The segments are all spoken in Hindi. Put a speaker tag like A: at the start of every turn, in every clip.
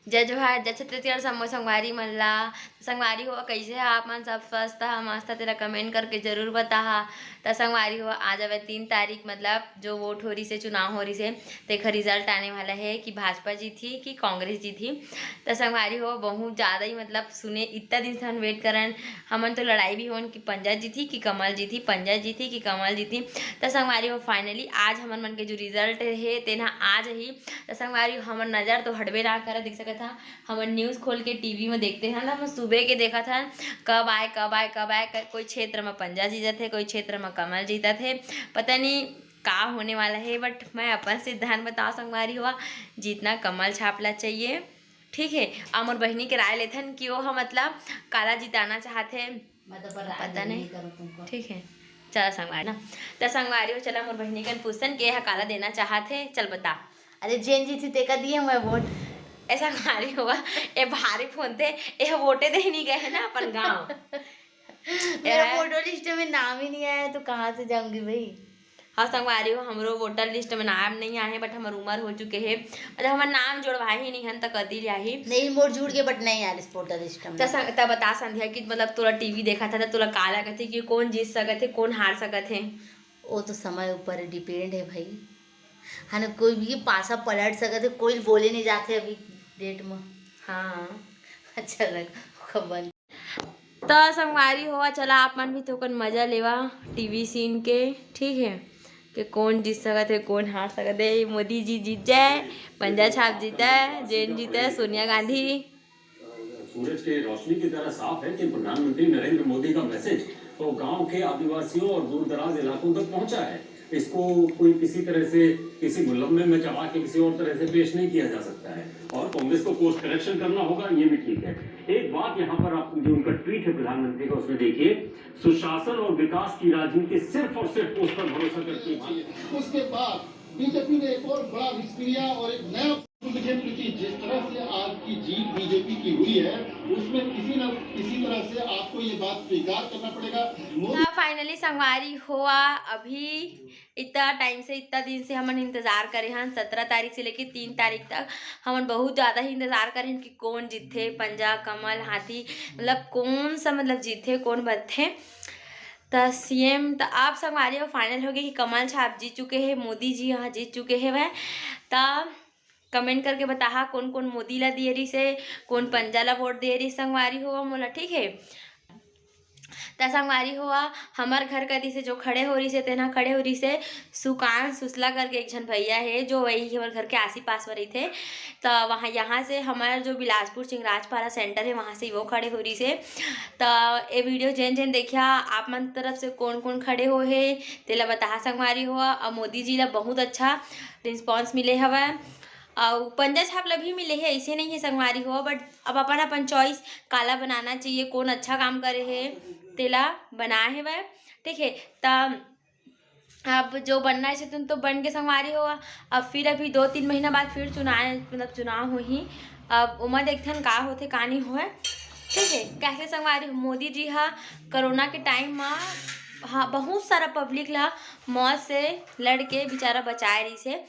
A: जय जोहार जय छत्तीसगढ़ समो संगवारी मन ला संगवारी हो कैसे है आप मन सब स्वस्थ है मस्त तेरा कमेंट करके जरूर बता। तो संगवारी हो आज अब 3 तारीख मतलब जो वोट हो रही से चुनाव हो रही से देखा रिजल्ट आने वाला है कि भाजपा जी थी कि कांग्रेस जी थी। तो संगवारी हो बहुत ज़्यादा ही मतलब सुने इतना दिन से हम वेट करन हमन तो लड़ाई भी होन कि पंजा जी थी कि कमल जी थी पंजा जी थी कि कमल जी थी। तो संगवारी हो फाइनली आज हमन मन के जो रिजल्ट है तेना आज ही। तो संगवारी हमन नज़र तो हटबे ना कर देख सकत था हमन न्यूज़ खोल के टीवी में देखते हैं ना हम सुबह के देखा था कब आए कब आए कब आए कोई क्षेत्र में पंजा जीतत है कोई क्षेत्र में कमल जीतत है पता नहीं का होने वाला है। बट मैं अपन सिद्धांत बता संगवारी हुआ जीतना कमल छापला चाहिए ठीक है। और बहनी के राय लेथन कि वो मतलब काला जिताना चाहते हैं पता नहीं ठीक है। चल संगवारी ना तो संगवारी हो चला मोर बहनी कन पूछन के काला देना चाहते चल बता।
B: अरे जेन जी थी तेका दिए मैं वोट
A: ऐसा भारी हुआ ये भारी फोन थे ये वोटे दे नहीं गए ना अपन गांव
B: मेरा वोटर लिस्ट में नाम ही नहीं आया तो कहाँ से जाऊंगी भाई।
A: हाँ संगवारी हो हमरो वोटर लिस्ट में नाम नहीं आए बट हमार उम्र हो चुके हैं मतलब हमार नाम जोड़वा ही नहीं हन तक कदी रही
B: नहीं मोर जुड़ के बट नहीं यार इस वोटर लिस्ट में।
A: तब बता संध्या कि मतलब तोरा टीवी देखा था तोरा का लगत है कि कौन जीत सकत है कौन हार सकत है।
B: वो तो समय ऊपर डिपेंड है भाई है ना कोई भी पासा पलट सकते कोई बोले नहीं जाते अभी डेट में।
A: हाँ
B: अच्छा लग खबर
A: तो संगवारी हुआ चला आप मन भी तो कन मजा लेवा टीवी सीन के ठीक है कि कौन जीत सकत है कौन हार सकत है। मोदी जी जीत जाए पंजा छाप जीता है जैन जीता है सोनिया गांधी।
C: सूरज के रोशनी की तरह साफ है कि प्रधानमंत्री नरेंद्र मोदी का मैसेज तो गांव के आदिवासियों और दूर दराज इलाकों तक पहुंचा है। इसको कोई किसी तरह से किसी मुलम्मे में चबा के किसी और तरह से पेश नहीं किया जा सकता है और कांग्रेस को कोर्स करेक्शन करना होगा ये भी ठीक है। एक बात यहाँ पर आप जो उनका ट्वीट है प्रधानमंत्री का उसमें देखिए सुशासन और विकास की राजनीति सिर्फ और सिर्फ उस पर भरोसा करती है।
D: उसके बाद बीजेपी ने एक और बड़ा विस्क्रिया और एक नया क्योंकि जिस तरह से आज की जीत बीजेपी की हुई है उसमें किसी न किसी तरह से आपको ये बात स्वीकार करना पड़ेगा।
A: फाइनली संगवारी हुआ अभी इतना टाइम से इतना दिन से हमन इंतजार करे हैं 17 तारीख से लेके 3 तारीख तक हमन बहुत ज़्यादा ही इंतजार करे हैं कि कौन जीते पंजा कमल हाथी मतलब कौन सा मतलब जीते कौन बथे। तो सीएम तो आप संगवारी फाइनल हो गया कि कमल छाप जीत चुके हैं मोदी जी यहाँ जीत चुके हैं वह। तो कमेंट करके बता कौन कौन मोदी ला दिए रही से कौन पंजा ला वोट दे रही संगवारी हुआ मोला ठीक है। तो संगवारी हुआ हमार घर कदी से जो खड़े हो रही से तेना खड़े हो रही से सुकान सुसला करके एक जन भैया है जो वही हमारे घर के आसी पास वही थे। तो वहाँ यहाँ से हमारा जो बिलासपुर चिंगराजपारा सेंटर है वहाँ से वो खड़े हो रही से। तो ये वीडियो जैन जैन देखा आप मन तरफ से कौन कौन खड़े हो है तेला बता संगवारी हुआ और मोदी जी ला बहुत अच्छा रिस्पॉन्स मिले हवा और पंजा छाप ला भी मिले है ऐसे नहीं है संगवारी हुआ। बट अब अपन अपन चॉइस काला बनाना चाहिए कौन अच्छा काम करे है तेला बनाए है वह ठीक है। तब अब जो बनना है तुम तो बन के संगवारी हुआ अब फिर अभी 2-3 महीना बाद फिर चुनाव हो ही अब उमा देखथन का होते का नहीं हो ठीक है। कैसे संगवारी मोदी जी हाँ कोरोना के टाइम में हाँ बहुत सारा पब्लिक ला मौत से लड़ के बेचारा बचाए रही से।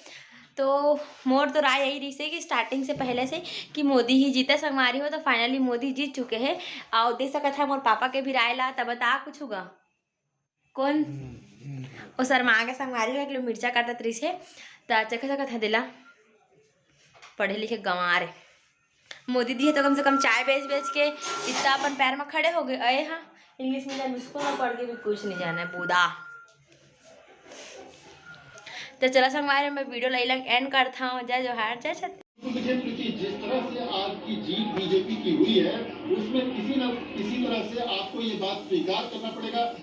A: तो मोर तो राय यही रही से कि स्टार्टिंग से पहले से कि मोदी ही जीता संगवारी हो। तो फाइनली मोदी जीत चुके हैं और दे सकता है मोर पापा के भी राय ला तब बता कुछ होगा कौन वो शर्मा के संगवारी हो 1 किलो मिर्चा काटत रही से। तो चखा चखा था दिला पढ़े लिखे गंवार मोदी जी है तो कम से कम चाय बेच बेच के इतना अपन पैर में खड़े हो गए। अरे हाँ इंग्लिश मीडियम स्कूल में पढ़ के भी कुछ नहीं जाना है बूढ़ा। तो चला संगवारी मैं वीडियो लाइक एंड करता हूँ जय जोहार जय छत्तीसगढ़।
D: क्योंकि जिस तरह से आज की जीत बीजेपी की हुई है उसमें किसी न किसी तरह से आपको ये बात स्वीकार करना पड़ेगा।